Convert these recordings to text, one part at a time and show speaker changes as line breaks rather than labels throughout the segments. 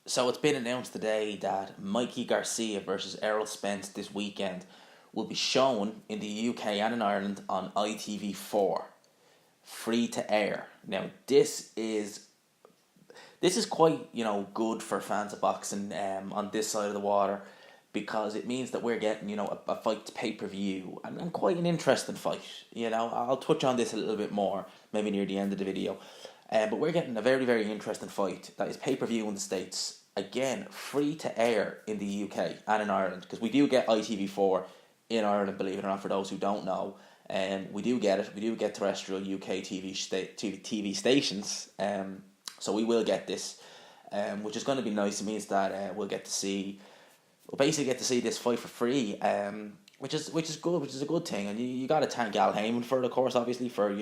So it's been announced today that Mikey Garcia versus Errol Spence this weekend will be shown in the UK and in Ireland on ITV4, free to air. Now this is quite good for fans of boxing on this side of the water, because it means that we're getting a fight pay-per-view, and quite an interesting fight. I'll touch on this a little bit more maybe near the end of the video. But we're getting a very, very interesting fight that is pay-per-view in the States. Again, free to air in the UK and in Ireland, because we do get ITV4 in Ireland, believe it or not, for those who don't know. We do get it. We do get terrestrial UK TV stations. So we will get this, which is going to be nice. It means that we'll basically get to see this fight for free, which is good, which is a good thing. And you got to thank Al Heyman for it, of course, obviously, for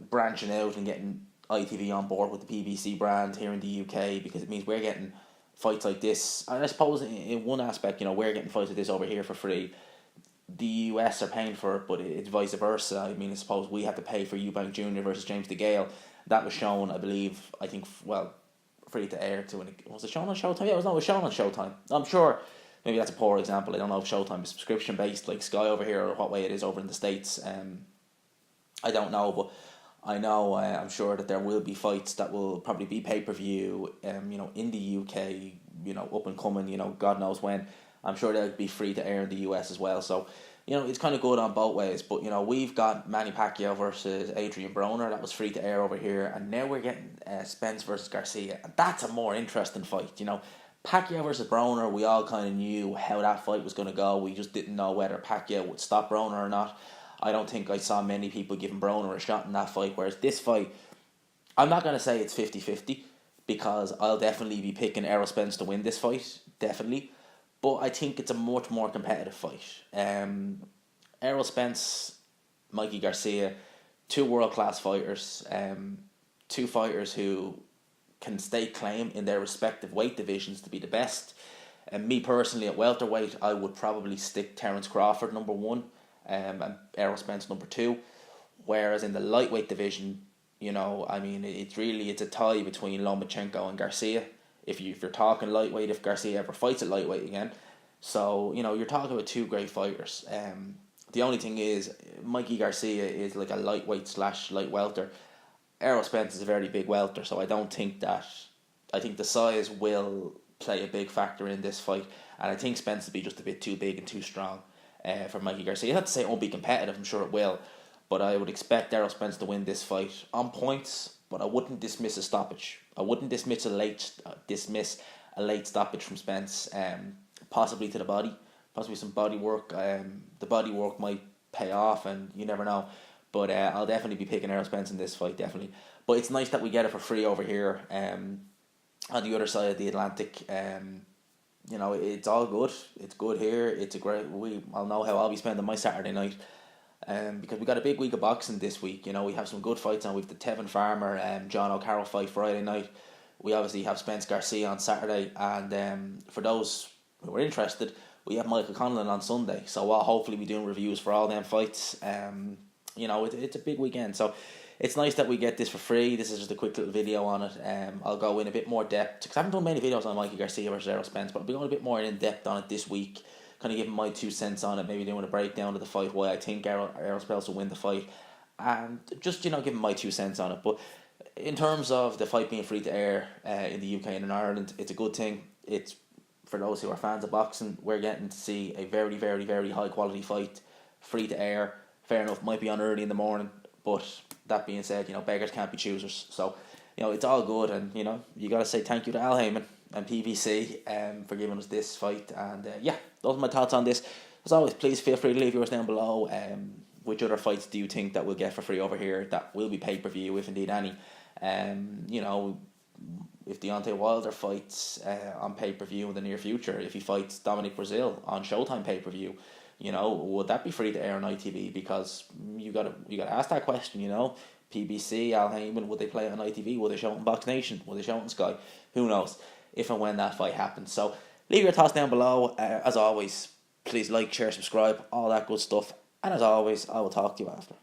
branching out and getting ITV on board with the PBC brand here in the UK, because it means we're getting fights like this. And I suppose in one aspect, we're getting fights like this over here for free. The US are paying for it, but it's vice versa. I mean, I suppose we have to pay for Eubank Jr. versus James DeGale. That was shown, I think, free to air to, was it shown on Showtime? Yeah, it was shown on Showtime. I'm sure maybe that's a poor example. I don't know if Showtime is subscription based like Sky over here, or what way it is over in the States. I don't know, but I know I'm sure that there will be fights that will probably be pay-per-view in the UK, up and coming, God knows when. I'm sure they'll be free to air in the US as well. So, it's kind of good on both ways. But, we've got Manny Pacquiao versus Adrian Broner. That was free to air over here. And now we're getting Spence versus Garcia. And that's a more interesting fight. Pacquiao versus Broner, we all kind of knew how that fight was going to go. We just didn't know whether Pacquiao would stop Broner or not. I don't think I saw many people giving Broner a shot in that fight. Whereas this fight, I'm not going to say it's 50-50, because I'll definitely be picking Errol Spence to win this fight. Definitely. But I think it's a much more competitive fight. Errol Spence, Mikey Garcia, two world-class fighters. Two fighters who can stake claim in their respective weight divisions to be the best. And me personally, at welterweight, I would probably stick Terence Crawford number one, and Errol Spence number two. Whereas in the lightweight division, it's a tie between Lomachenko and Garcia. If you're talking lightweight, if Garcia ever fights at lightweight again. So, you're talking about two great fighters. The only thing is, Mikey Garcia is like a lightweight / light welter. Errol Spence is a very big welter, so I think the size will play a big factor in this fight. And I think Spence will be just a bit too big and too strong for Mikey Garcia. Not to say it won't be competitive, I'm sure it will. But I would expect Errol Spence to win this fight on points, but I wouldn't dismiss a stoppage. I wouldn't dismiss a late stoppage from Spence, possibly to the body, possibly some body work. The body work might pay off, and you never know. But I'll definitely be picking Errol Spence in this fight, definitely. But it's nice that we get it for free over here, on the other side of the Atlantic. It's all good. It's good here. It's a great. I'll know how I'll be spending my Saturday night. Because we got a big week of boxing this week. We have some good fights on. We've the Tevin Farmer and John O'Carroll fight Friday night. We obviously have Spence Garcia on Saturday, and for those who are interested, we have Michael Conlon on Sunday. So I'll hopefully be doing reviews for all them fights. It's a big weekend, so it's nice that we get this for free. This is just a quick little video on it. I'll go in a bit more depth, because I haven't done many videos on Mikey Garcia versus Errol Spence, but I'll be going a bit more in depth on it this week. Kind of giving my 2 cents on it, maybe doing a breakdown of the fight, why I think Errol Spence will win the fight, and just giving my 2 cents on it. But in terms of the fight being free to air in the UK and in Ireland, it's a good thing. It's for those who are fans of boxing. We're getting to see a very, very, very high quality fight free to air. Fair enough, might be on early in the morning, but that being said, beggars can't be choosers. So it's all good, and you got to say thank you to Al Heyman and PBC for giving us this fight. And those are my thoughts on this. As always, please feel free to leave yours down below. Which other fights do you think that we'll get for free over here that will be pay-per-view, if indeed any? If Deontay Wilder fights on pay-per-view in the near future, if he fights Dominic Brazil on Showtime pay-per-view, would that be free to air on ITV? Because you gotta ask that question. PBC, Al Heyman, would they play it on ITV? Would they show it on Box Nation? Would they show it on Sky? Who knows? If and when that fight happens. So leave your thoughts down below. As always, please like, share, subscribe, all that good stuff. And as always, I will talk to you after.